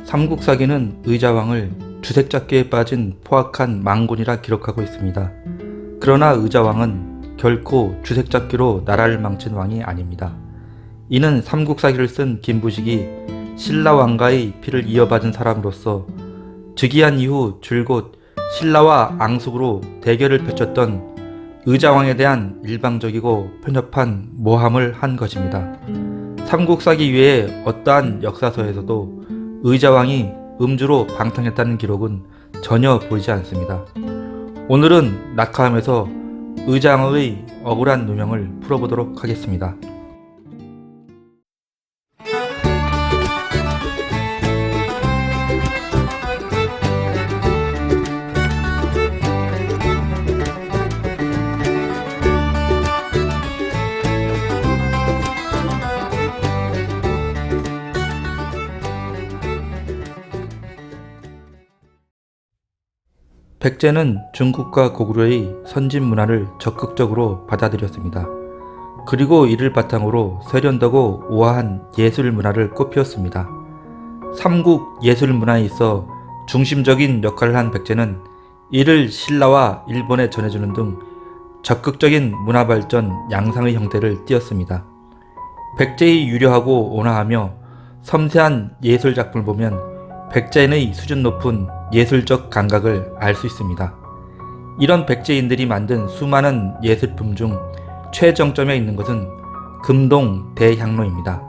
삼국사기는 의자왕을 주색잡기에 빠진 포악한 망군이라 기록하고 있습니다. 그러나 의자왕은 결코 주색잡기로 나라를 망친 왕이 아닙니다. 이는 삼국사기를 쓴 김부식이 신라왕가의 피를 이어받은 사람으로서 즉위한 이후 줄곧 신라와 앙숙으로 대결을 펼쳤던 의자왕에 대한 일방적이고 편협한 모함을 한 것입니다. 삼국사기 외에 어떠한 역사서에서도 의자왕이 음주로 방탕했다는 기록은 전혀 보이지 않습니다. 오늘은 낙하함에서 의자왕의 억울한 누명을 풀어보도록 하겠습니다. 백제는 중국과 고구려의 선진 문화를 적극적으로 받아들였습니다. 그리고 이를 바탕으로 세련되고 우아한 예술 문화를 꽃피웠습니다. 삼국 예술 문화에 있어 중심적인 역할을 한 백제는 이를 신라와 일본에 전해주는 등 적극적인 문화 발전 양상의 형태를 띄었습니다. 백제의 유려하고 온화하며 섬세한 예술 작품을 보면 백제인의 수준 높은 예술적 감각을 알 수 있습니다. 이런 백제인들이 만든 수많은 예술품 중 최정점에 있는 것은 금동 대향로입니다.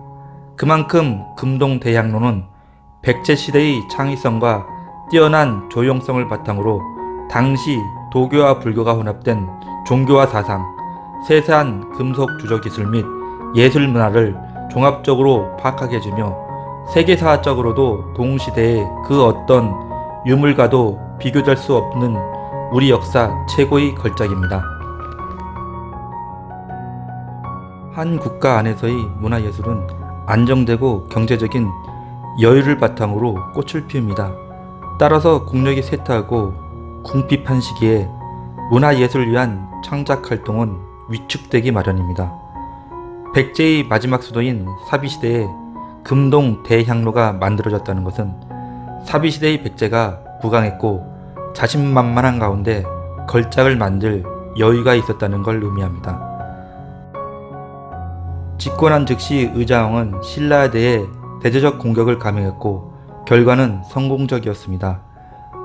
그만큼 금동 대향로는 백제 시대의 창의성과 뛰어난 조형성을 바탕으로 당시 도교와 불교가 혼합된 종교와 사상, 세세한 금속 주조 기술 및 예술 문화를 종합적으로 파악하게 해주며 세계사적으로도 동시대의 그 어떤 유물과도 비교될 수 없는 우리 역사 최고의 걸작입니다. 한 국가 안에서의 문화예술은 안정되고 경제적인 여유를 바탕으로 꽃을 피웁니다. 따라서 국력이 쇠퇴하고 궁핍한 시기에 문화예술을 위한 창작 활동은 위축되기 마련입니다. 백제의 마지막 수도인 사비시대에 금동 대향로가 만들어졌다는 것은 사비시대의 백제가 부강했고 자신만만한 가운데 걸작을 만들 여유가 있었다는 걸 의미합니다. 집권한 즉시 의자왕은 신라에 대해 대대적 공격을 감행했고 결과는 성공적이었습니다.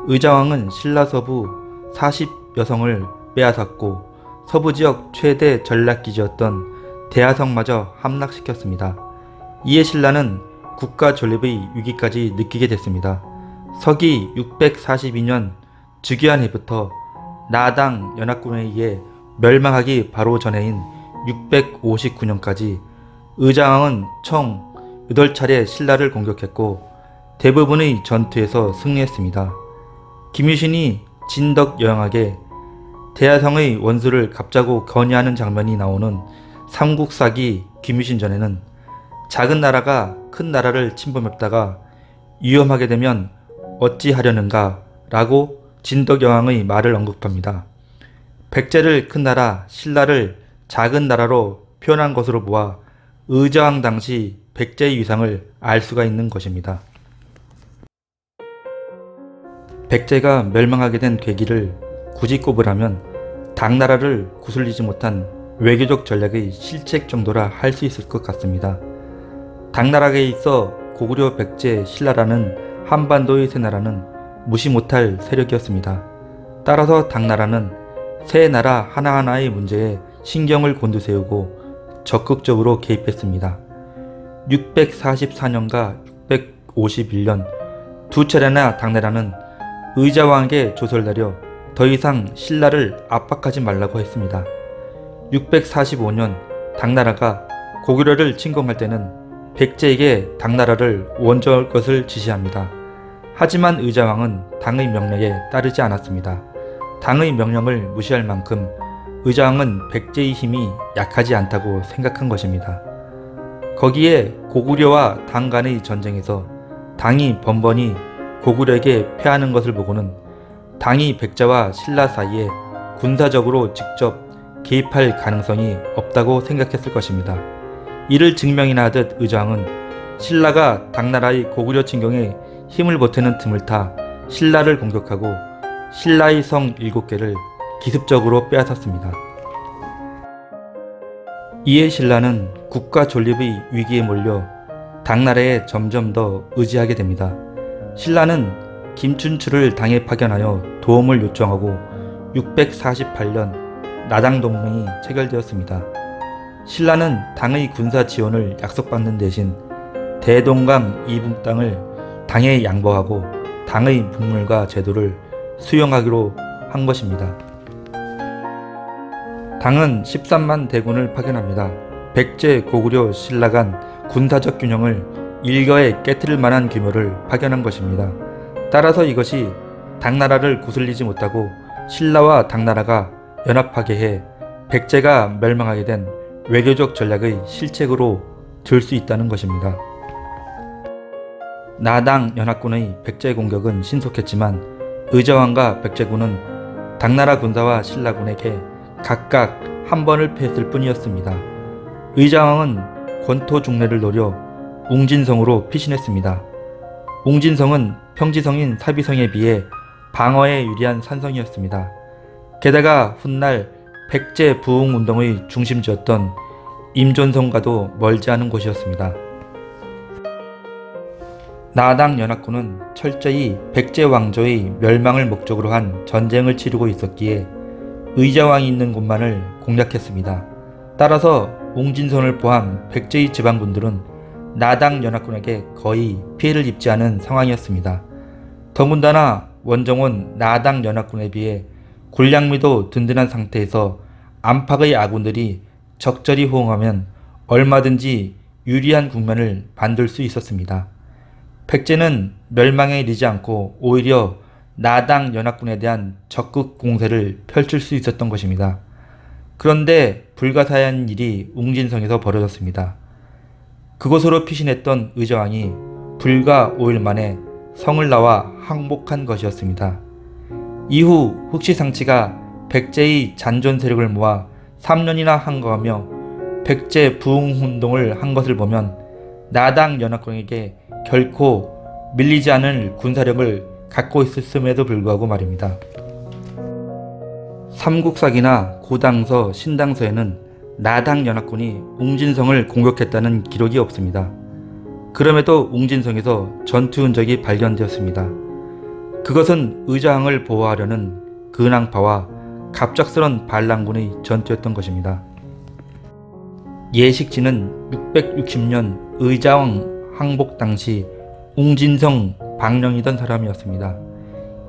의자왕은 신라 서부 40여성을 빼앗았고 서부 지역 최대 전략기지였던 대하성마저 함락시켰습니다. 이에 신라는 국가 존립의 위기까지 느끼게 됐습니다. 서기 642년 즉위한 해부터 나당 연합군에 의해 멸망하기 바로 전해인 659년까지 의자왕은 총 8차례 신라를 공격했고 대부분의 전투에서 승리했습니다. 김유신이 진덕여왕에게 대하성의 원수를 갑자고 건의하는 장면이 나오는 삼국사기 김유신전에는 작은 나라가 큰 나라를 침범했다가 위험하게 되면 어찌하려는가 라고 진덕여왕의 말을 언급합니다. 백제를 큰 나라 신라를 작은 나라로 표현한 것으로 보아 의자왕 당시 백제의 위상을 알 수가 있는 것입니다. 백제가 멸망하게 된 계기를 굳이 꼽으라면 당나라를 구슬리지 못한 외교적 전략의 실책 정도라 할 수 있을 것 같습니다. 당나라에 있어 고구려, 백제, 신라라는 한반도의 세 나라는 무시 못할 세력이었습니다. 따라서 당나라는 세 나라 하나하나의 문제에 신경을 곤두세우고 적극적으로 개입했습니다. 644년과 651년 두 차례나 당나라는 의자왕에게 조서를 내려 더 이상 신라를 압박하지 말라고 했습니다. 645년 당나라가 고구려를 침공할 때는 백제에게 당나라를 원조할 것을 지시합니다. 하지만 의자왕은 당의 명령에 따르지 않았습니다. 당의 명령을 무시할 만큼 의자왕은 백제의 힘이 약하지 않다고 생각한 것입니다. 거기에 고구려와 당 간의 전쟁에서 당이 번번이 고구려에게 패하는 것을 보고는 당이 백제와 신라 사이에 군사적으로 직접 개입할 가능성이 없다고 생각했을 것입니다. 이를 증명이나 하듯 의자왕은 신라가 당나라의 고구려 침공에 힘을 보태는 틈을 타 신라를 공격하고 신라의 성 7개를 기습적으로 빼앗았습니다. 이에 신라는 국가 존립의 위기에 몰려 당나라에 점점 더 의지하게 됩니다. 신라는 김춘추를 당에 파견하여 도움을 요청하고 648년 나당 동맹이 체결되었습니다. 신라는 당의 군사 지원을 약속받는 대신 대동강 이북 땅을 당에 양보하고 당의 문물과 제도를 수용하기로 한 것입니다. 당은 13만 대군을 파견합니다. 백제, 고구려, 신라 간 군사적 균형을 일거에 깨트릴 만한 규모를 파견한 것입니다. 따라서 이것이 당나라를 구슬리지 못하고 신라와 당나라가 연합하게 해 백제가 멸망하게 된 외교적 전략의 실책으로 들 수 있다는 것입니다. 나당 연합군의 백제 공격은 신속했지만 의자왕과 백제군은 당나라 군사와 신라군에게 각각 한 번을 패했을 뿐이었습니다. 의자왕은 권토 중래를 노려 웅진성으로 피신했습니다. 웅진성은 평지성인 사비성에 비해 방어에 유리한 산성이었습니다. 게다가 훗날 백제 부흥운동의 중심지였던 임존성과도 멀지 않은 곳이었습니다. 나당 연합군은 철저히 백제 왕조의 멸망을 목적으로 한 전쟁을 치르고 있었기에 의자왕이 있는 곳만을 공략했습니다. 따라서 웅진성을 포함 백제의 지방군들은 나당 연합군에게 거의 피해를 입지 않은 상황이었습니다. 더군다나 원정원 나당 연합군에 비해 군량미도 든든한 상태에서 안팎의 아군들이 적절히 호응하면 얼마든지 유리한 국면을 만들 수 있었습니다. 백제는 멸망에 이르지 않고 오히려 나당 연합군에 대한 적극 공세를 펼칠 수 있었던 것입니다. 그런데 불가사의한 일이 웅진성에서 벌어졌습니다. 그곳으로 피신했던 의자왕이 불과 5일 만에 성을 나와 항복한 것이었습니다. 이후 흑시상치가 백제의 잔존 세력을 모아 3년이나 항거하며 백제 부흥운동을 한 것을 보면 나당 연합군에게 결코 밀리지 않을 군사력을 갖고 있었음에도 불구하고 말입니다. 삼국사기나 고당서, 신당서에는 나당 연합군이 웅진성을 공격했다는 기록이 없습니다. 그럼에도 웅진성에서 전투 흔적이 발견되었습니다. 그것은 의자왕을 보호하려는 근황파와 갑작스런 반란군의 전투였던 것입니다. 예식지는 660년 의자왕 항복 당시 웅진성 방령이던 사람이었습니다.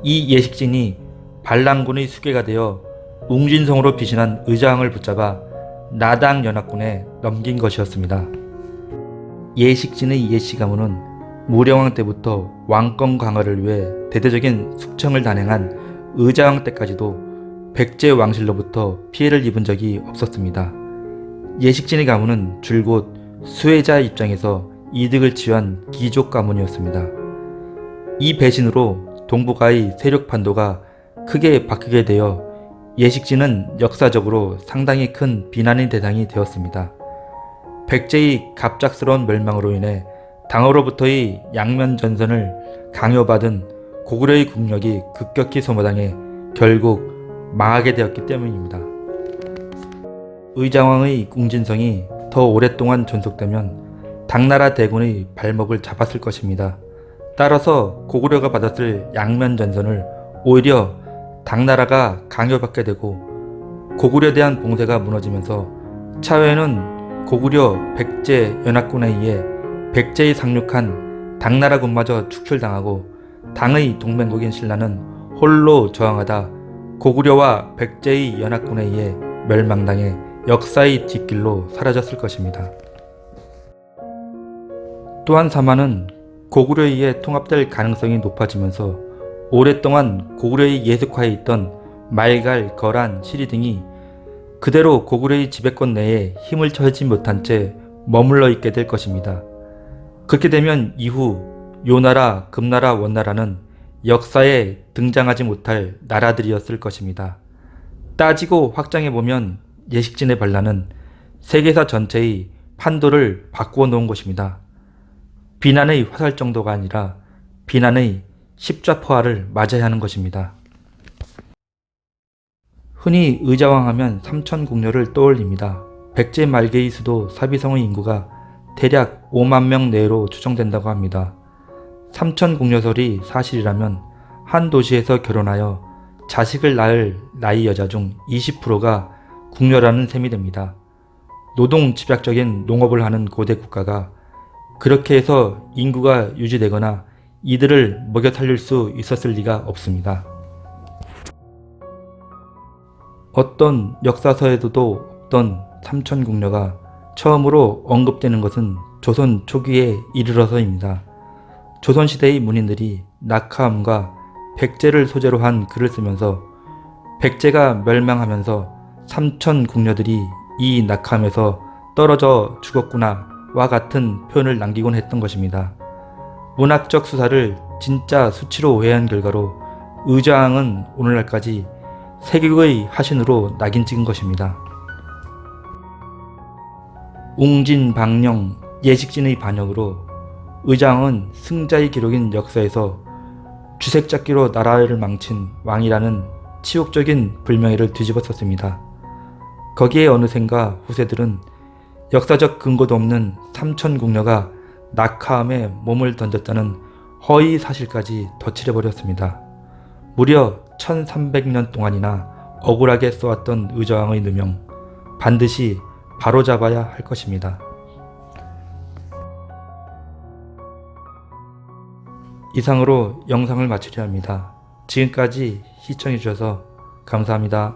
이 예식진이 반란군의 수괴가 되어 웅진성으로 피신한 의자왕을 붙잡아 나당 연합군에 넘긴 것이었습니다. 예식진의 예씨 가문은 무령왕 때부터 왕권 강화를 위해 대대적인 숙청을 단행한 의자왕 때까지도 백제 왕실로부터 피해를 입은 적이 없었습니다. 예식진의 가문은 줄곧 수혜자 입장에서 이득을 취한 귀족 가문이었습니다. 이 배신으로 동북아의 세력 판도가 크게 바뀌게 되어 예식진은 역사적으로 상당히 큰 비난의 대상이 되었습니다. 백제의 갑작스러운 멸망으로 인해 당으로부터의 양면 전선을 강요받은 고구려의 국력이 급격히 소모당해 결국 망하게 되었기 때문입니다. 의자왕의 웅진성이 더 오랫동안 존속되면 당나라 대군의 발목을 잡았을 것입니다. 따라서 고구려가 받았을 양면 전선을 오히려 당나라가 강요받게 되고 고구려에 대한 봉쇄가 무너지면서 차후에는 고구려 백제 연합군에 의해 백제에 상륙한 당나라군마저 축출당하고 당의 동맹국인 신라는 홀로 저항하다 고구려와 백제의 연합군에 의해 멸망당해 역사의 뒷길로 사라졌을 것입니다. 또한 사마는 고구려에 의해 통합될 가능성이 높아지면서 오랫동안 고구려의 예습하에 있던 말갈, 거란, 시리 등이 그대로 고구려의 지배권 내에 힘을 쳐지 못한 채 머물러 있게 될 것입니다. 그렇게 되면 이후 요나라, 금나라, 원나라는 역사에 등장하지 못할 나라들이었을 것입니다. 따지고 확장해보면 예식진의 반란은 세계사 전체의 판도를 바꾸어 놓은 것입니다. 비난의 화살 정도가 아니라 비난의 십자포화를 맞아야 하는 것입니다. 흔히 의자왕 하면 삼천궁녀를 떠올립니다. 백제 말기의 수도 사비성의 인구가 대략 5만 명 내로 추정된다고 합니다. 삼천궁녀설이 사실이라면 한 도시에서 결혼하여 자식을 낳을 나이 여자 중 20%가 궁녀라는 셈이 됩니다. 노동 집약적인 농업을 하는 고대 국가가 그렇게 해서 인구가 유지되거나 이들을 먹여 살릴 수 있었을 리가 없습니다. 어떤 역사서에도 없던 삼천궁녀가 처음으로 언급되는 것은 조선 초기에 이르러서입니다. 조선시대의 문인들이 낙하암과 백제를 소재로 한 글을 쓰면서 백제가 멸망하면서 삼천궁녀들이 이 낙하암에서 떨어져 죽었구나 와 같은 표현을 남기곤 했던 것입니다. 문학적 수사를 진짜 수치로 오해한 결과로 의자왕은 오늘날까지 세계의 하신으로 낙인 찍은 것입니다. 웅진, 방령, 예식진의 반역으로 의자왕은 승자의 기록인 역사에서 주색잡기로 나라를 망친 왕이라는 치욕적인 불명예를 뒤집어썼습니다. 거기에 어느샌가 후세들은 역사적 근거도 없는 삼천궁녀가 낙하암에 몸을 던졌다는 허위 사실까지 덧칠해버렸습니다. 무려 1300년 동안이나 억울하게 써왔던 의자왕의 누명 반드시 바로잡아야 할 것입니다. 이상으로 영상을 마치려 합니다. 지금까지 시청해주셔서 감사합니다.